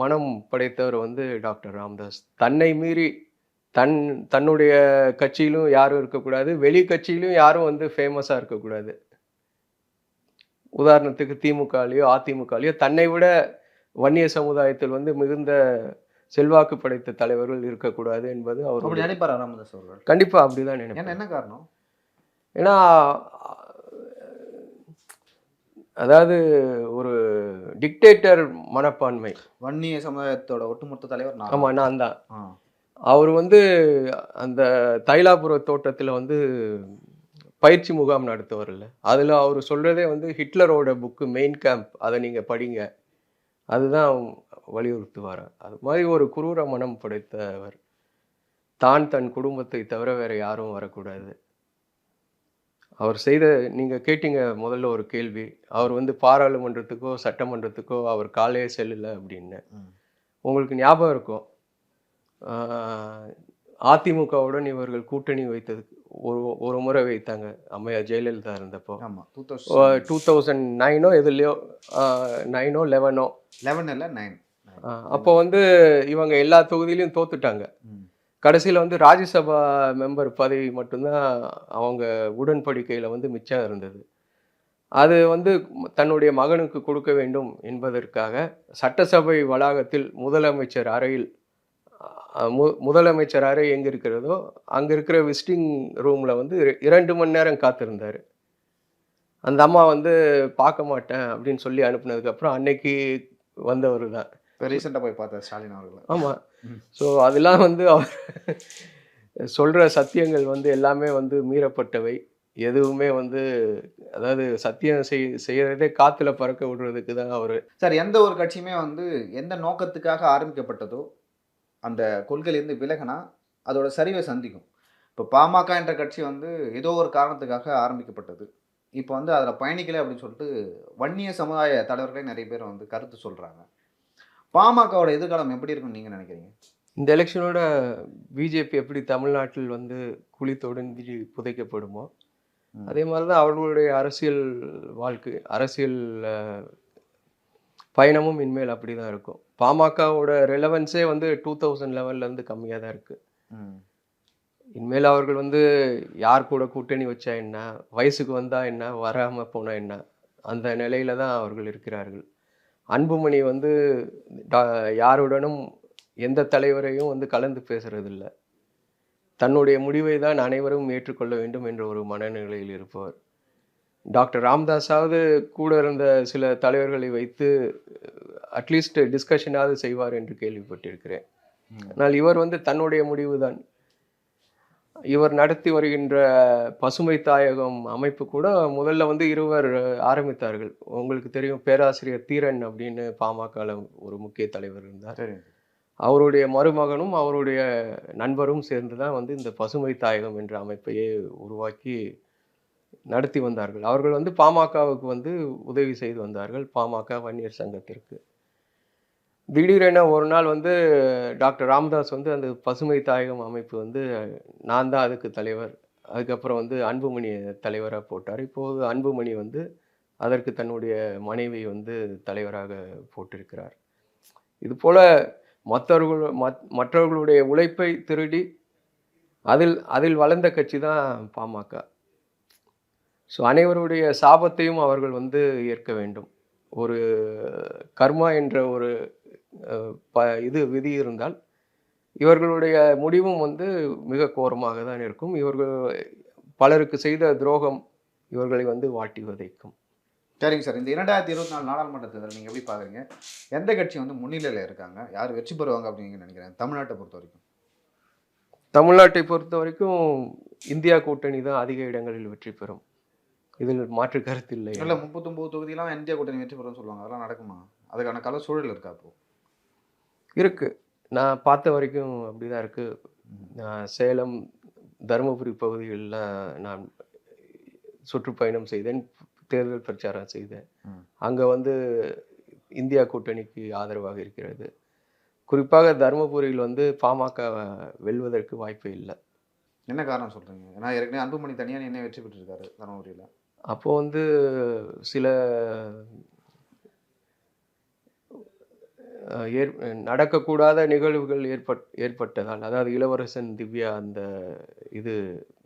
S3: மனம் படைத்தவர் வந்து டாக்டர் ராமதாஸ். தன்னை மீறி தன்னுடைய கட்சியிலும் யாரும் இருக்கக்கூடாது. வெளி கட்சியிலும் யாரும் வந்து ஃபேமஸா இருக்கக்கூடாது. உதாரணத்துக்கு திமுகலயோ, அதிமுகலயோ தன்னை விட வன்னிய சமுதாயத்தில் வந்து மிகுந்த செல்வாக்கு படைத்த தலைவர்கள் இருக்கக்கூடாது என்பது
S4: அப்படி
S3: அவருடைய
S4: நினைப்பாரா ராமதாஸ் அவர்கள்?
S3: கண்டிப்பா அப்படிதான்
S4: ஏன்னா
S3: நினைப்பாரு.
S4: என்ன காரணம்?
S3: ஏன்னா, அதாவது ஒரு டிக்டேட்டர் மனப்பான்மை.
S4: வன்னிய சமுதாயத்தோட ஒட்டுமொத்த தலைவர் நான்
S3: ஆமா
S4: தான்.
S3: நான் தான்.
S4: ஆ.
S3: அவரு வந்து அந்த தைலாபுர தோட்டத்தில வந்து பயிற்சி முகாம் நடத்துவார்ல. அதுல அவரு சொல்றதே வந்து ஹிட்லரோட புக் மெயின் கேம்ப் அத நீங்க படிங்க. அதுதான் வலியுறுத்துவாராம். அது மாரி ஒரு குரூர மனம் படைத்தவர். தன் குடும்பத்தை தவிர வேற யாரும் வரக்கூடாது. அவர் செய்த நீங்க கேட்டீங்க முதல்ல ஒரு கேள்வி. அவர் வந்து பாராளுமன்றத்துக்கோ, சட்டமன்றத்துக்கோ அவர் காலே செல்லல அப்படின்னு.
S4: ம்.
S3: உங்களுக்கு ஞாபகம் இருக்கும். ஆ அதிமுகவுடன் இவர்கள் கூட்டணி வைத்ததுக்கு ஒரு ஒரு முறை வைத்தாங்க. அம்மையார் ஜெயலலிதா இருந்தப்போ.
S4: ஆமா. 2000
S3: 2009 எதுலயோ 9ஓ 11ஓ
S4: 11 இல்ல 9.
S3: அப்போ வந்து இவங்க எல்லா தொகுதியிலயும் தோத்துட்டாங்க.
S4: ம்.
S3: கடைசியில வந்து ராஜ்யசபா மெம்பர் பதவி மட்டும் தான் அவங்க உடன்படிக்கையில வந்து மிச்சம் இருந்தது. அது வந்து தன்னுடைய மகனுக்கு கொடுக்க வேண்டும் என்பதற்காக சட்டசபை வளாகத்தில் முதலமைச்சர் அறையில் முதலமைச்சர் அறை எங்க இருக்கிறதோ, அங்க இருக்கிற விசிட்டிங் ரூம்ல வந்து 2 மணி நேரம் காத்திருந்தாரு. அந்த அம்மா வந்து பார்க்க மாட்டேன் அப்படின்னு சொல்லி அனுப்புனதுக்கப்புறம் அன்னைக்கு வந்தவரு தான்.
S4: இப்ப ரீசெண்டா போய் பார்த்தேன் ஸ்டாலின் அவர்கள.
S3: ஆமா.
S4: ம்.
S3: ஸோ அதெல்லாம் வந்து அவர் சொல்ற சத்தியங்கள் வந்து எல்லாமே வந்து மீறப்பட்டவை. எதுவுமே வந்து அதாவது சத்தியம் செய்யறதே காத்துல பறக்க விடுறதுக்கு தான் அவரு.
S4: சார் எந்த ஒரு கட்சியுமே வந்து எந்த நோக்கத்துக்காக ஆரம்பிக்கப்பட்டதோ, அந்த கொள்கையிலிருந்து விலகுனா, அதோட சரிவை சந்திக்கும். இப்ப பாமக என்ற கட்சி வந்து ஏதோ ஒரு காரணத்துக்காக ஆரம்பிக்கப்பட்டது. இப்ப வந்து அதுல பயணிக்கல அப்படின்னு சொல்லிட்டு வன்னிய சமுதாய தலைவர்களே நெறைய பேர் வந்து கருத்து சொல்றாங்க. பாமகவோட எதிர்காலம் எப்படி இருக்கும்னு நீங்க நினைக்கிறீங்க?
S3: இந்த எலெக்ஷனோட பிஜேபி எப்படி தமிழ்நாட்டில் வந்து குழி தோண்டி புதைக்கப்படுமோ,
S4: ம்.
S3: அதே மாரி தான் அவர்களுடைய அரசியல் பயணமும் இனிமேல் அப்படிதான் இருக்கும். பாமகவோட ரெலவன்ஸே வந்து 2000 லெவல்ல இருந்து கம்மியா தான் இருக்கு.
S4: ம்.
S3: இனிமேல் அவர்கள் வந்து யார் கூட கூட்டணி வச்சா என்ன? வயசுக்கு வந்தா என்ன? வராம போனா என்ன? அந்த நிலையில தான் அவர்கள் இருக்கிறார்கள். அன்புமணி வந்து யாருடனும் எந்த தலைவரையும் வந்து கலந்து பேசுறதில்ல. தன்னுடைய முடிவை தான் அனைவரும் ஏற்றுக்கொள்ள வேண்டும் என்ற ஒரு மனநிலையில் இருப்பவர். டாக்டர் ராமதாஸாவது கூட இருந்த சில தலைவர்களை வைத்து அட்லீஸ்ட் டிஸ்கஷனாவது செய்வார் என்று கேள்விப்பட்டிருக்கிறேன். ஆனால் இவர் வந்து தன்னுடைய முடிவு தான். இவர் நடத்தி வருகின்ற பசுமை தாயகம் அமைப்பு கூட முதல்ல வந்து இருவர் ஆரம்பித்தார்கள். உங்களுக்கு தெரியும், பேராசிரியர் தீரன் அப்படின்னு பாமகல ஒரு முக்கிய தலைவர் இருந்தார்.
S4: சரி.
S3: அவருடைய மருமகனும் அவருடைய நண்பரும் சேர்ந்து தான் வந்து இந்த பசுமை தாயகம் என்ற அமைப்பையே உருவாக்கி நடத்தி வந்தார்கள். அவர்கள் வந்து பாமகவுக்கு வந்து உதவி செய்து வந்தார்கள், பாமக வன்னியர் சங்கத்திற்கு. திடீரென ஒரு நாள் வந்து டாக்டர் ராமதாஸ் வந்து அந்த பசுமை தாயகம் அமைப்பு வந்து நான் தான் அதுக்கு தலைவர், அதுக்கப்புறம் வந்து அன்புமணியை தலைவராக போட்டார். இப்போது அன்புமணி வந்து அதற்கு தன்னுடைய மனைவி வந்து தலைவராக போட்டிருக்கிறார். இதுபோல் மற்றவர்களுடைய உழைப்பை திருடி அதில் வளர்ந்த கட்சி தான் பாமக. ஸோ அனைவருடைய சாபத்தையும் அவர்கள் வந்து ஏற்க வேண்டும். ஒரு கர்மா என்ற ஒரு விதி இருந்தால் இவர்களுடைய முடிவும் வந்து மிக கோரமாக தான் இருக்கும். இவர்கள் பலருக்கு செய்த துரோகம் இவர்களை வந்து வாட்டி வதைக்கும்.
S4: சரிங்க சார். இந்த 2024 நாடாளுமன்ற தேர்தல் நீங்கள் எப்படி பார்க்குறீங்க? எந்த கட்சி வந்து முன்னிலையில் இருக்காங்க? யார் வெற்றி பெறுவாங்க அப்படின்னு நினைக்கிறேன் தமிழ்நாட்டை பொறுத்த வரைக்கும்?
S3: தமிழ்நாட்டை பொறுத்த வரைக்கும் இந்தியா கூட்டணி தான் அதிக இடங்களில் வெற்றி பெறும். இதில் மாற்று கருத்து இல்லை.
S4: இல்லை, 39 தொகுதியெல்லாம் இந்தியா கூட்டணி வெற்றி பெறும்னு சொல்லுவாங்க. அதெல்லாம் நடக்குமா? அதுக்கான கள சூழல் இருக்கா? அப்போ
S3: இருக்கு. நான் பார்த்த வரைக்கும் அப்படிதான் இருக்கு. நான் சேலம், தருமபுரி பகுதிகளில் நான் சுற்றுப்பயணம் செய்தேன், தேர்தல் பிரச்சாரம் செய்தேன். அங்கே வந்து இந்தியா கூட்டணிக்கு ஆதரவாக இருக்கிறது. குறிப்பாக தருமபுரியில் வந்து பாமக வெல்வதற்கு வாய்ப்பே இல்லை.
S4: என்ன காரணம் சொல்கிறீங்க? ஏன்னா ஏற்கனவே அன்புமணி தனியாக என்ன வெற்றி பெற்றிருக்காரு தருமபுரியில்.
S3: அப்போது வந்து சில நடக்கக்கூடாத நிகழ்வுகள் ஏற்பட்டதால், அதாவது இளவரசன் திவ்யா அந்த இது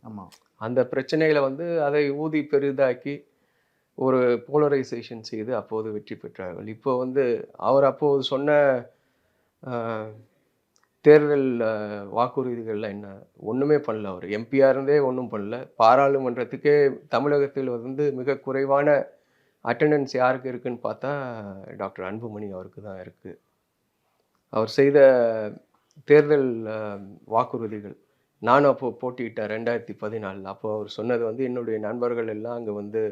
S4: ஆமாம், அந்த
S3: பிரச்சனைகளை வந்து அதை ஊதி பெரிதாக்கி ஒரு போலரைசேஷன் செய்து அப்போது வெற்றி பெற்றார்கள். இப்போ வந்து அவர் அப்போது சொன்ன தேர்தல் வாக்குறுதிகள்லாம் என்ன, ஒன்றுமே பண்ணல. அவர் எம்பியாக இருந்தே ஒன்றும் பண்ணல. பாராளுமன்றத்துக்கே தமிழகத்தில் வந்து மிக குறைவான அட்டெண்டன்ஸ் யாருக்கு இருக்குன்னு பார்த்தா டாக்டர் அன்புமணி அவருக்கு தான் இருக்குது. அவர் செய்த தேர்தல் வாக்குறுதிகள், நானும் அப்போது போட்டியிட்டேன் 2014. அப்போது அவர் சொன்னது வந்து என்னுடைய நண்பர்கள் எல்லாம் அங்கே வந்து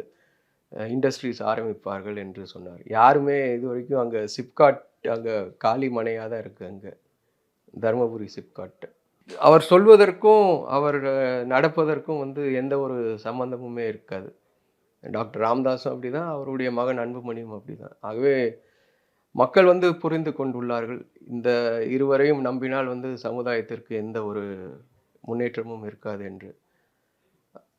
S3: இண்டஸ்ட்ரீஸ் ஆரம்பிப்பார்கள் என்று சொன்னார். யாருமே இது வரைக்கும் அங்கே சிப்காட் அங்கே காலி மனையாக தான் இருக்குது அங்கே தருமபுரி சிப்காட். அவர் சொல்வதற்கும் அவர் நடப்பதற்கும் வந்து எந்த ஒரு சம்பந்தமுமே இருக்காது. டாக்டர் ராமதாஸும் அப்படி தான், அவருடைய மகன் அன்புமணியும் அப்படி தான். ஆகவே மக்கள் வந்து புரிந்து கொண்டுள்ளார்கள். இந்த இருவரையும் நம்பினால் வந்து சமுதாயத்திற்கு எந்த ஒரு முன்னேற்றமும் இருக்காது என்று.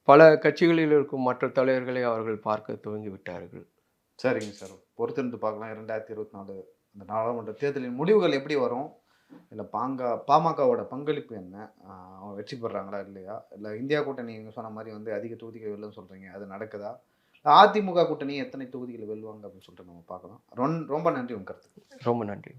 S3: பல கட்சிகளில் இருக்கும் மற்ற தலைவர்களை அவர்கள் பார்க்க துவங்கி விட்டார்கள்.
S4: சரிங்க சார், பொறுத்திருந்து பார்க்கலாம். 2024 இந்த நாடாளுமன்ற தேர்தலின் முடிவுகள் எப்படி வரும்? இல்லை பாமகவோட பங்களிப்பு என்ன? அவங்க வெற்றி பெறாங்களா இல்லையா? இல்லை இந்தியா கூட்டணி நீங்கள் சொன்ன மாதிரி வந்து அதிக தொகுதிகள் வெல்லுன்னு சொல்கிறீங்க, அது நடக்குதா? அதிமுக கூட்டணி எத்தனை தொகுதிகள் வெல்லுவாங்க அப்படின்னு சொல்லிட்டு நம்ம பார்க்கலாம். ரொம்ப நன்றி உங்கள் கருத்துக்கு.
S3: ரொம்ப நன்றி.